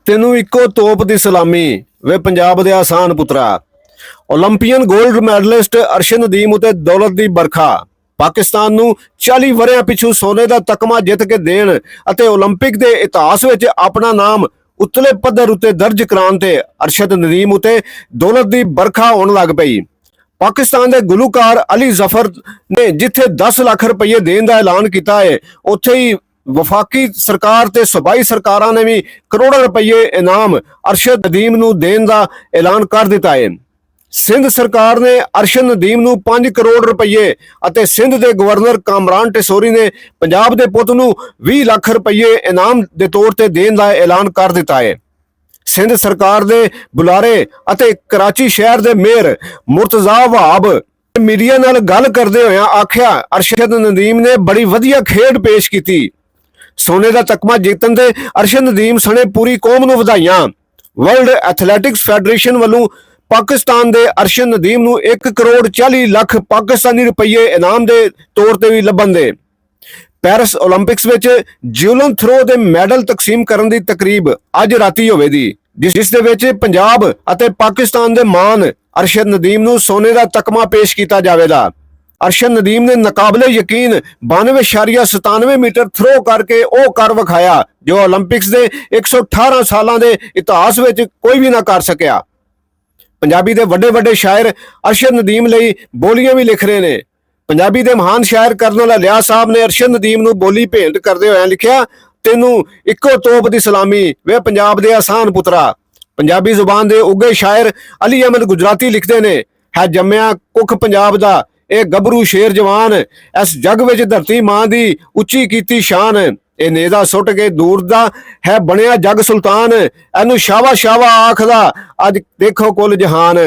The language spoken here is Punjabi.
ਤੈਨੂੰ ਇੱਕੋ ਤੋਪ ਦੀ ਸਲਾਮੀ ਵੇ ਪੰਜਾਬ ਦੇ ਆਸਾਨ ਪੁੱਤਰਾ। ਓਲੰਪੀਅਨ 골ਡ ਮੈਡਲਿਸਟ ਅਰਸ਼ਦ ਨਦੀਮ ਉਤੇ ਦੌਲਤ ਦੀ ਬਰਖਾ। ਪਾਕਿਸਤਾਨ ਨੂੰ 40 ਵਰ੍ਹਿਆਂ ਪਿਛੂ ਸੋਨੇ ਦਾ ਤਕਮਾ ਜਿੱਤ ਕੇ ਦੇਣ ਅਤੇ ਓਲੰਪਿਕ ਦੇ ਇਤਿਹਾਸ ਵਿੱਚ ਆਪਣਾ ਨਾਮ ਉਤਲੇ ਪੱਧਰ ਉਤੇ ਦਰਜ ਕਰਾਉਣ ਤੇ ਅਰਸ਼ਦ ਨਦੀਮ ਉਤੇ ਦੌਲਤ ਦੀ ਬਰਖਾ ਹੋਣ ਲੱਗ ਪਈ। ਪਾਕਿਸਤਾਨ ਦੇ ਗੁਲੂਕਾਰ ਅਲੀ ਜ਼ਫਰ ਨੇ ਜਿੱਥੇ 10 ਲੱਖ ਰੁਪਏ ਦੇਣ ਦਾ ਐਲਾਨ ਕੀਤਾ ਹੈ, ਉੱਥੇ ਹੀ ਵਫਾਕੀ ਸਰਕਾਰ ਤੇ ਸੂਬਾਈ ਸਰਕਾਰਾਂ ਨੇ ਵੀ ਕਰੋੜਾਂ ਰੁਪਏ ਇਨਾਮ ਅਰਸ਼ਦ ਨਦੀਮ ਨੂੰ ਦੇਣ ਦਾ ਐਲਾਨ ਕਰ ਦਿੱਤਾ ਹੈ। ਸਿੰਧ ਸਰਕਾਰ ਨੇ ਅਰਸ਼ਦ ਨਦੀਮ ਨੂੰ 5 ਕਰੋੜ ਰੁਪਏ ਅਤੇ ਸਿੰਧ ਦੇ ਗਵਰਨਰ ਕਾਮਰਾਨ ਟੈਸੋਰੀ ਨੇ ਪੰਜਾਬ ਦੇ ਪੁੱਤ ਨੂੰ 20 ਲੱਖ ਰੁਪਏ ਇਨਾਮ ਦੇ ਤੌਰ ਤੇ ਦੇਣ ਦਾ ਐਲਾਨ ਕਰ ਦਿੱਤਾ ਹੈ। ਸਿੰਧ ਸਰਕਾਰ ਦੇ ਬੁਲਾਰੇ ਅਤੇ ਕਰਾਚੀ ਸ਼ਹਿਰ ਦੇ ਮੇਅਰ ਮੁਰਤਜ਼ਾ ਵਹਾਬ ਮੀਡੀਆ ਨਾਲ ਗੱਲ ਕਰਦੇ ਹੋਇਆ ਆਖਿਆ, ਅਰਸ਼ਦ ਨਦੀਮ ਨੇ ਬੜੀ ਵਧੀਆ ਖੇਡ ਪੇਸ਼ ਕੀਤੀ। ਸੋਨੇ ਦਾ ਤਕਮਾ ਜਿੱਤਣ ਤੇ ਅਰਸ਼ਦ ਨਦੀਮ ਸਣੇ ਪੂਰੀ ਕੌਮ ਨੂੰ ਵਧਾਈਆਂ। ਵਰਲਡ ਐਥਲੈਟਿਕਸ ਫੈਡਰੇਸ਼ਨ ਵੱਲੋਂ ਪਾਕਿਸਤਾਨ ਦੇ ਅਰਸ਼ਦ ਨਦੀਮ ਨੂੰ 1 ਕਰੋੜ 40 ਲੱਖ ਪਾਕਿਸਤਾਨੀ ਰੁਪਏ ਇਨਾਮ ਦੇ ਤੌਰ ਤੇ ਵੀ ਲੱਭਣ ਦੇ। ਪੈਰਿਸ ਓਲੰਪਿਕਸ ਵਿੱਚ ਜਿਵਲਿਨ ਥਰੋ ਦੇ ਮੈਡਲ ਤਕਸੀਮ ਕਰਨ ਦੀ ਤਕਰੀਬ ਅੱਜ ਰਾਤੀ ਹੋਵੇਗੀ, ਜਿਸ ਦੇ ਵਿੱਚ ਪੰਜਾਬ ਅਤੇ ਪਾਕਿਸਤਾਨ ਦੇ ਮਾਨ ਅਰਸ਼ਦ ਨਦੀਮ ਨੂੰ ਸੋਨੇ ਦਾ ਤਕਮਾ ਪੇਸ਼ ਕੀਤਾ ਜਾਵੇਗਾ। ਅਰਸ਼ਦ ਨਦੀਮ ਨੇ ਨਕਾਬਲੇ ਯਕੀਨ 92.97 ਮੀਟਰ ਥਰੋ ਕਰਕੇ ਉਹ ਕਰ ਵਿਖਾਇਆ ਜੋ ਓਲੰਪਿਕਸ ਦੇ 118 ਸਾਲਾਂ ਦੇ ਇਤਿਹਾਸ ਵਿੱਚ ਕੋਈ ਵੀ ਨਾ ਕਰ ਸਕਿਆ। ਪੰਜਾਬੀ ਦੇ ਵੱਡੇ ਵੱਡੇ ਸ਼ਾਇਰ ਅਰਸ਼ਦ ਨਦੀਮ ਲਈ ਬੋਲੀਆਂ ਵੀ ਲਿਖ ਰਹੇ ਨੇ। ਪੰਜਾਬੀ ਦੇ ਮਹਾਨ ਸ਼ਾਇਰ ਕਰਨਲ ਅਲਿਆ ਸਾਹਿਬ ਨੇ ਅਰਸ਼ਦ ਨਦੀਮ ਨੂੰ ਬੋਲੀ ਭੇਂਟ ਕਰਦੇ ਹੋਏ ਲਿਖਿਆ, ਤੈਨੂੰ ਇੱਕੋ ਤੋਪ ਦੀ ਸਲਾਮੀ ਵੇ ਪੰਜਾਬ ਦੇ ਆਸਾਨ ਪੁੱਤਰਾ। ਪੰਜਾਬੀ ਜ਼ੁਬਾਨ ਦੇ ਉੱਘੇ ਸ਼ਾਇਰ ਅਲੀ ਅਹਿਮਦ ਗੁਜਰਾਤੀ ਲਿਖਦੇ ਨੇ, ਹੈ ਜੰਮਿਆ ਕੁੱਖ ਪੰਜਾਬ ਦਾ ਇਹ ਗੱਭਰੂ ਸ਼ੇਰ ਜਵਾਨ, ਇਸ ਜੱਗ ਵਿੱਚ ਧਰਤੀ ਮਾਂ ਦੀ ਉੱਚੀ ਕੀਤੀ ਸ਼ਾਨ। ਇਹ ਨੇਜ਼ਾ ਸੁੱਟ ਕੇ ਦੂਰ ਦਾ ਹੈ ਬਣਿਆ ਜੱਗ ਸੁਲਤਾਨ, ਇਹਨੂੰ ਸ਼ਾਵਾ ਸ਼ਾਵਾ ਆਖਦਾ ਅੱਜ ਦੇਖੋ ਕੁੱਲ ਜਹਾਨ।